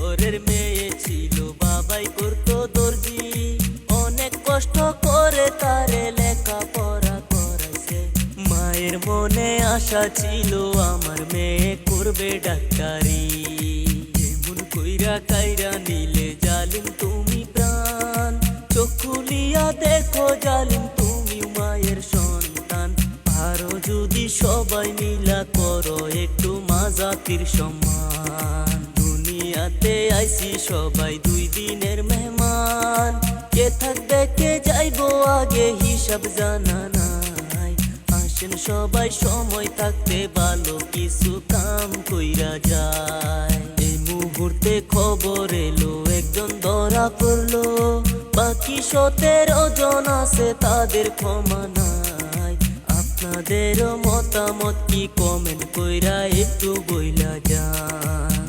ঘরের মেয়ে ছিল, বাবাই করতো দর্জি। অনেক কষ্ট করে তারে লেখাপড়া করাইছে। মায়ের মনে আশা ছিল আমার মেয়ে করবে ডাক্তারি। এমন কইরা কাইরা নিলে জালিম তুমি প্রাণ, চোখ খুলিয়া দেখো জালিম তুমি মায়ের সন্তান। আরো যদি সবাই মিলা করো একটু মা জাতির সম্মান। দুনিয়াতে আইছি সবাই 2 দিনের মেহমান, কে থাকবে কে যাইবো আগে হিসাব জানা নাই। আসেন সবাই সময় থাকতে ভালো কিছু কাম কইরা যায়। এই মুহূর্তে খবর এলো একজন ধরা পড়লো, বাকি 17 জন আছে তাদের ক্ষমা নাই। আপনাদেরও মতামত কি কমেন্ট কইরা একটু বইলা যান।